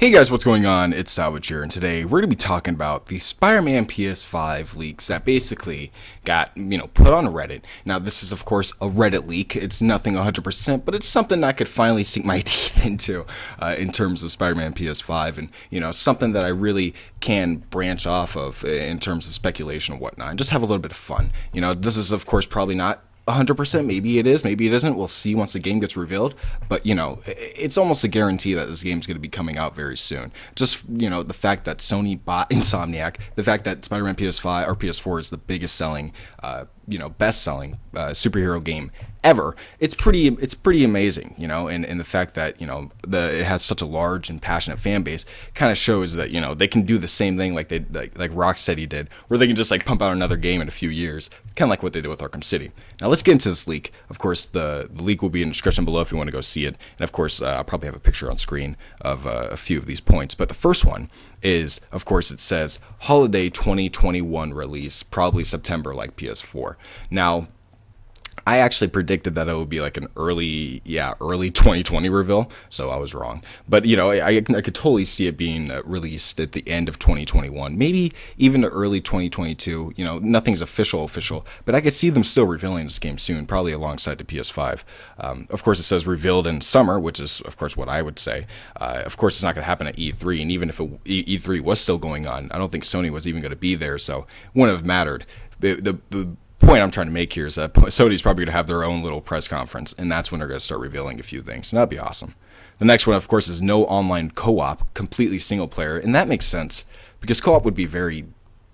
Hey guys, what's going on? It's Salvage here, and today we're going to be talking about the Spider-Man PS5 leaks that basically got, put on Reddit. Now, this is, of course, a Reddit leak. It's nothing 100%, but it's something I could finally sink my teeth into in terms of Spider-Man PS5, and, something that I really can branch off of in terms of speculation and whatnot, and just have a little bit of fun. This is, of course, probably not 100%. Maybe it is, maybe it isn't. We'll see once the game gets revealed. But it's almost a guarantee that this game's going to be coming out very soon. Just the fact that Sony bought Insomniac, the fact that Spider-Man PS5 or PS4 is the biggest selling, best selling superhero game ever. It's pretty amazing, and the fact that it has such a large and passionate fan base kind of shows that they can do the same thing like Rocksteady did, where they can just pump out another game in a few years, kind of like what they did with Arkham City. Now let's get into this leak. Of course, the leak will be in the description below if you want to go see it, and of course I'll probably have a picture on screen of a few of these points. But the first one is, of course, it says holiday 2021 release, probably September like PS4. Now, I actually predicted that it would be like an early 2020 reveal, so I was wrong. But, I could totally see it being released at the end of 2021, maybe even early 2022. Nothing's official, but I could see them still revealing this game soon, probably alongside the PS5. Of course, it says revealed in summer, which is, of course, what I would say. Of course, it's not going to happen at E3, and even if E3 was still going on, I don't think Sony was even going to be there, so it wouldn't have mattered. The point I'm trying to make here is that Sony's probably going to have their own little press conference, and that's when they're going to start revealing a few things, and that'd be awesome. The next one, of course, is no online co-op, completely single player, and that makes sense because co-op would be very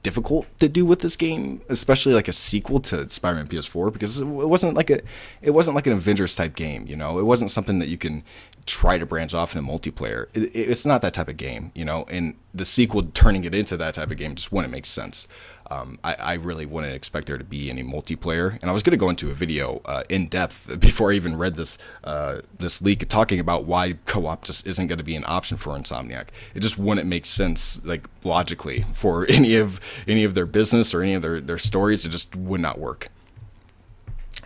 difficult to do with this game, especially like a sequel to Spider-Man PS4, because it wasn't like an Avengers type game. It wasn't something that you can try to branch off in a multiplayer. It's not that type of game, and the sequel turning it into that type of game just wouldn't make sense. I really wouldn't expect there to be any multiplayer, and I was going to go into a video in depth before I even read this leak, talking about why co-op just isn't going to be an option for Insomniac. It just wouldn't make sense, logically, for any of their business or any of their stories. It just would not work.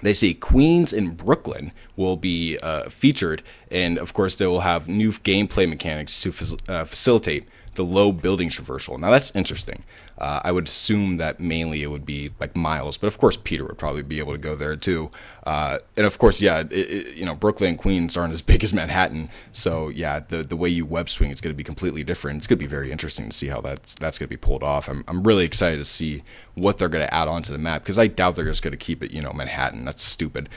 They say Queens and Brooklyn will be featured, and of course they will have new gameplay mechanics to facilitate the low building traversal. Now that's interesting. I would assume that mainly it would be like Miles, but of course Peter would probably be able to go there too. And of course, Brooklyn and Queens aren't as big as Manhattan, so the way you web swing is going to be completely different. It's going to be very interesting to see how that's going to be pulled off. I'm really excited to see what they're going to add on to the map, because I doubt they're just going to keep it, Manhattan. That's stupid.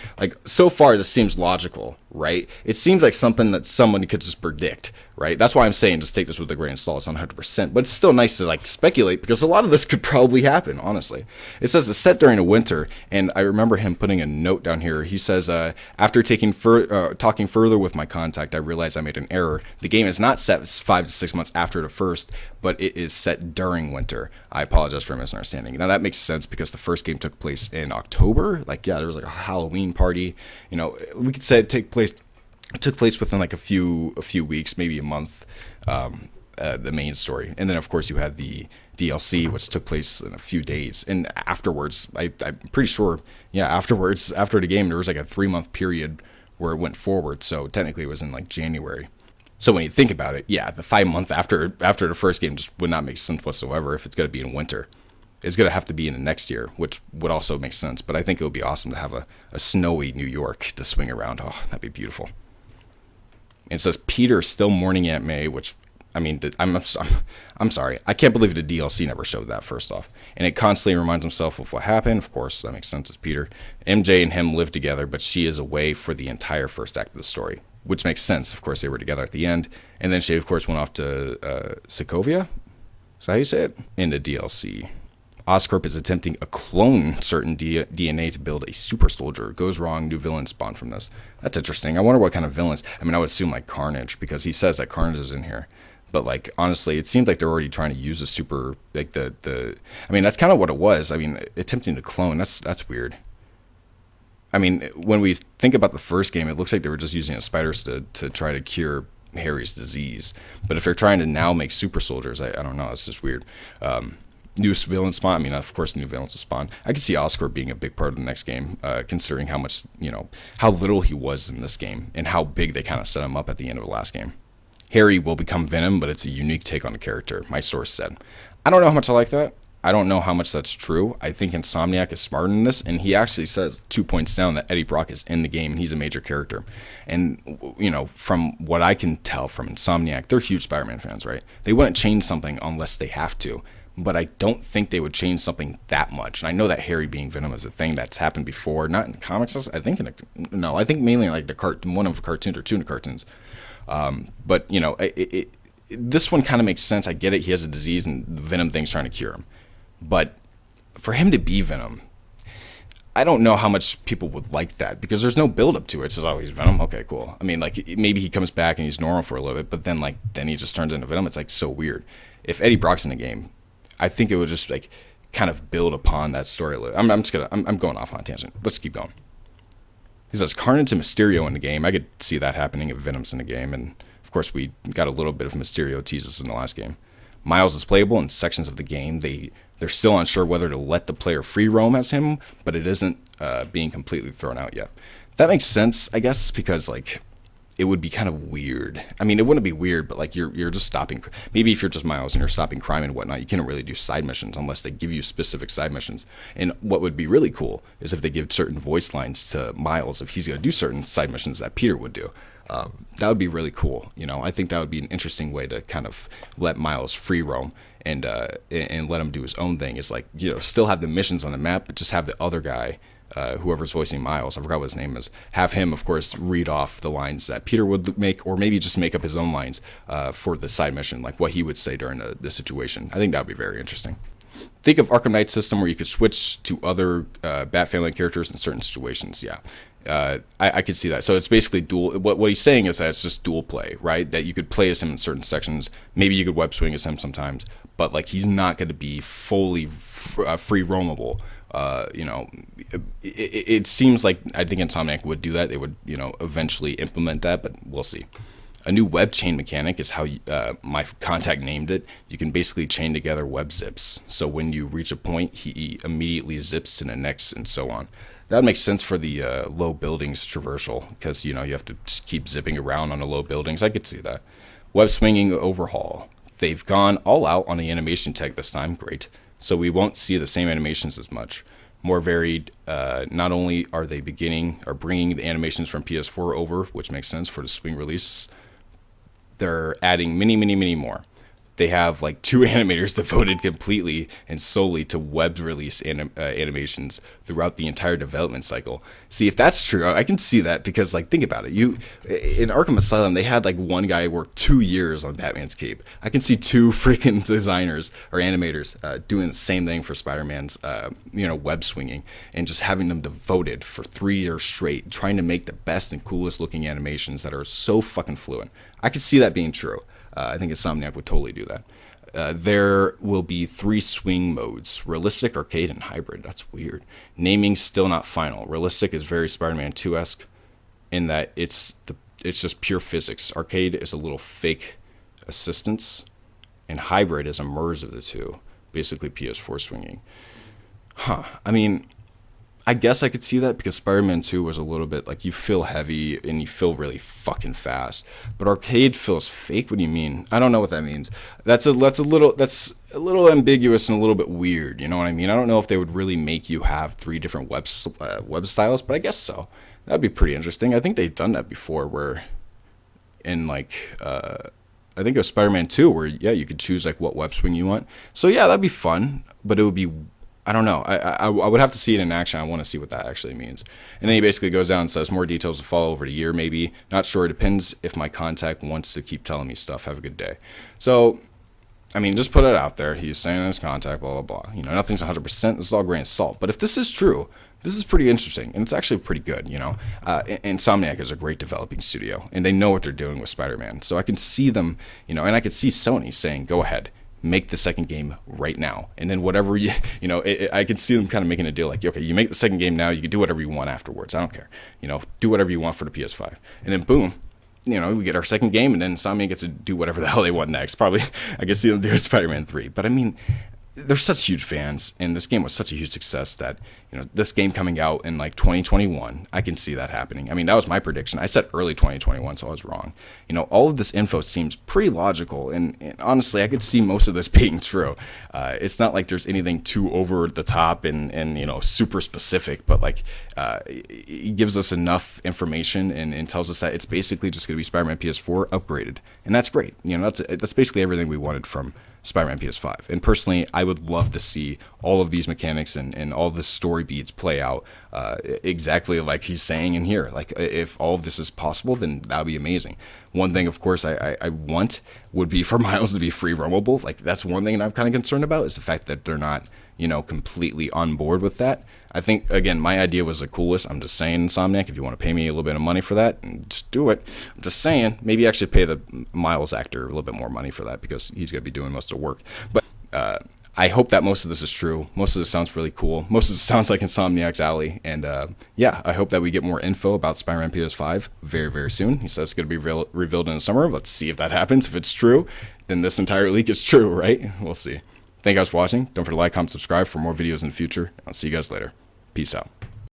So far, this seems logical, right? It seems like something that someone could just predict, right? That's why I'm saying just take this with a grain of salt. It's not 100%, but it's still nice to speculate, because a lot of this could probably happen, honestly. It says it's set during the winter, and I remember him putting a note down here. He says, after talking further with my contact, I realized I made an error. The game is not set 5 to 6 months after the first, but it is set during winter. I apologize for misunderstanding. Now that makes sense, because the first game took place in October. There was a Halloween party. We could say it took place within a few weeks, maybe a month. The main story, and then of course you had the DLC, which took place in a few days, and afterwards, I'm pretty sure, after the game, there was a 3-month period where it went forward. So technically, it was in January. So when you think about it, the 5 month after the first game just would not make sense whatsoever if it's going to be in winter. It's going to have to be in the next year, which would also make sense. But I think it would be awesome to have a snowy New York to swing around. Oh, that'd be beautiful. And it says Peter still mourning Aunt May, which, I'm sorry. I can't believe the DLC never showed that, first off. And it constantly reminds himself of what happened. Of course, that makes sense. It's Peter. MJ and him live together, but she is away for the entire first act of the story, which makes sense. Of course, they were together at the end. And then she, of course, went off to Sokovia? Is that how you say it? In the DLC. Oscorp is attempting a clone certain DNA to build a super soldier. It goes wrong. New villains spawn from this. That's interesting. I wonder what kind of villains. I would assume Carnage, because he says that Carnage is in here. But honestly, it seems like they're already trying to use a super that's kind of what it was. Attempting to clone. That's weird. When we think about the first game, it looks like they were just using spiders to try to cure Harry's disease. But if they're trying to now make super soldiers, I don't know. It's just weird. New villains spawn. Of course, new villains will spawn. I could see Oscorp being a big part of the next game, considering how much, how little he was in this game and how big they kind of set him up at the end of the last game. Harry will become Venom, but it's a unique take on the character, my source said. I don't know how much I like that. I don't know how much that's true. I think Insomniac is smarter than this, and he actually says 2 points down that Eddie Brock is in the game, and he's a major character. And, you know, from what I can tell from Insomniac, they're huge Spider-Man fans, right? They wouldn't change something unless they have to, but I don't think they would change something that much. And I know that Harry being Venom is a thing that's happened before, not in the comics. I think I think mainly like one of the cartoons or two of the cartoons. But, you know, this one kind of makes sense. I get it. He has a disease, and the Venom thing's trying to cure him. But for him to be Venom, I don't know how much people would like that, because there's no build up to it. It's just, oh, he's Venom. Okay, cool. I mean, like, maybe he comes back and he's normal for a little bit, but then he just turns into Venom. It's like so weird. If Eddie Brock's in the game, I think it would just like kind of build upon that story a little. I'm going off on a tangent. Let's keep going. He says Carnage and Mysterio in the game. I could see that happening if Venom's in the game, and of course we got a little bit of Mysterio teases in the last game. Miles is playable in sections of the game. They're still unsure whether to let the player free roam as him, but it isn't being completely thrown out yet. That makes sense, I guess, because like it would be kind of weird. I mean, it wouldn't be weird, but like you're just stopping. Maybe if you're just Miles and you're stopping crime and whatnot, you can't really do side missions unless they give you specific side missions. And what would be really cool is if they give certain voice lines to Miles if he's going to do certain side missions that Peter would do. That would be really cool. You know, I think that would be an interesting way to kind of let Miles free roam and let him do his own thing. Is like, you know, still have the missions on the map, but just have the other guy, whoever's voicing Miles, I forgot what his name is, have him, of course, read off the lines that Peter would make, or maybe just make up his own lines for the side mission, like what he would say during the situation. I think that would be very interesting. Think of Arkham Knight system where you could switch to other Bat Family characters in certain situations. Yeah. I could see that. So it's basically dual. What he's saying is that it's just dual play, right? That you could play as him in certain sections. Maybe you could web swing as him sometimes, but like he's not going to be fully free roamable. You know, it seems like I think Insomniac would do that. They would, you know, eventually implement that, but we'll see. A new web chain mechanic is how my contact named it. You can basically chain together web zips. So when you reach a point, he immediately zips to the next, and so on. That would make sense for the low buildings traversal, because, you know, you have to just keep zipping around on the low buildings. I could see that. Web swinging overhaul. They've gone all out on the animation tech this time. Great. So we won't see the same animations as much. More varied. Not only are they bringing the animations from PS4 over, which makes sense for the swing release, they're adding many more. They have like 2 animators devoted completely and solely to web release animations throughout the entire development cycle. See, if that's true, I can see that, because like, think about it. In Arkham Asylum, they had like one guy work 2 years on Batman's cape. I can see 2 freaking designers or animators doing the same thing for Spider-Man's web swinging, and just having them devoted for 3 years straight, trying to make the best and coolest looking animations that are so fucking fluent. I could see that being true. I think Insomniac would totally do that. There will be 3 swing modes: realistic, arcade, and hybrid. That's weird. Naming's still not final. Realistic is very Spider-Man 2-esque in that it's just pure physics. Arcade is a little fake assistance, and hybrid is a merge of the two, basically PS4 swinging. I mean, I guess I could see that, because Spider-Man 2 was a little bit like, you feel heavy and you feel really fucking fast. But arcade feels fake. What do you mean? I don't know what that means. That's a little ambiguous and a little bit weird. You know what I mean? I don't know if they would really make you have 3 different web styles, but I guess so. That'd be pretty interesting. I think they've done that before, where in like I think it was Spider-Man 2, where you could choose like what web swing you want. So yeah, that'd be fun, but it would be, I don't know. I would have to see it in action. I want to see what that actually means. And then he basically goes down and says more details will follow over the year, maybe. Not sure. It depends if my contact wants to keep telling me stuff. Have a good day. So, I mean, just put it out there. He's saying in his contact, blah, blah, blah. You know, nothing's 100%. This is all grain of salt. But if this is true, this is pretty interesting. And it's actually pretty good, you know. Insomniac is a great developing studio, and they know what they're doing with Spider-Man. So I can see them, you know, and I could see Sony saying, go ahead, make the second game right now, and then whatever I could see them kind of making a deal like, okay, you make the second game now, you can do whatever you want afterwards. I don't care, you know, do whatever you want for the PS5, and then boom, you know, we get our second game, and then Insomniac gets to do whatever the hell they want next. Probably, I can see them do Spider-Man 3. But I mean, they're such huge fans, and this game was such a huge success that, this game coming out in like 2021. I can see that happening. I mean, that was my prediction. I said early 2021, so I was wrong. All of this info seems pretty logical, and honestly, I could see most of this being true. It's not like there's anything too over the top and super specific, but like it gives us enough information and tells us that it's basically just going to be Spider-Man PS4 upgraded, and that's great. That's basically everything we wanted from Spider-Man PS5. And personally, I would love to see all of these mechanics and all the story beats play out exactly like he's saying in here. Like, if all of this is possible, then that would be amazing. One thing, of course, I want would be for Miles to be free roamable. Like, that's one thing that I'm kind of concerned about, is the fact that they're not, completely on board with that. I think, again, my idea was the coolest. I'm just saying, Insomniac, if you want to pay me a little bit of money for that, just do it. I'm just saying, maybe actually pay the Miles actor a little bit more money for that, because he's going to be doing most of the work. But I hope that most of this is true. Most of this sounds really cool. Most of this sounds like Insomniac's alley. And I hope that we get more info about Spider-Man PS5 very, very soon. He says it's going to be revealed in the summer. Let's see if that happens. If it's true, then this entire leak is true, right? We'll see. Thank you guys for watching. Don't forget to like, comment, subscribe for more videos in the future. I'll see you guys later. Peace out.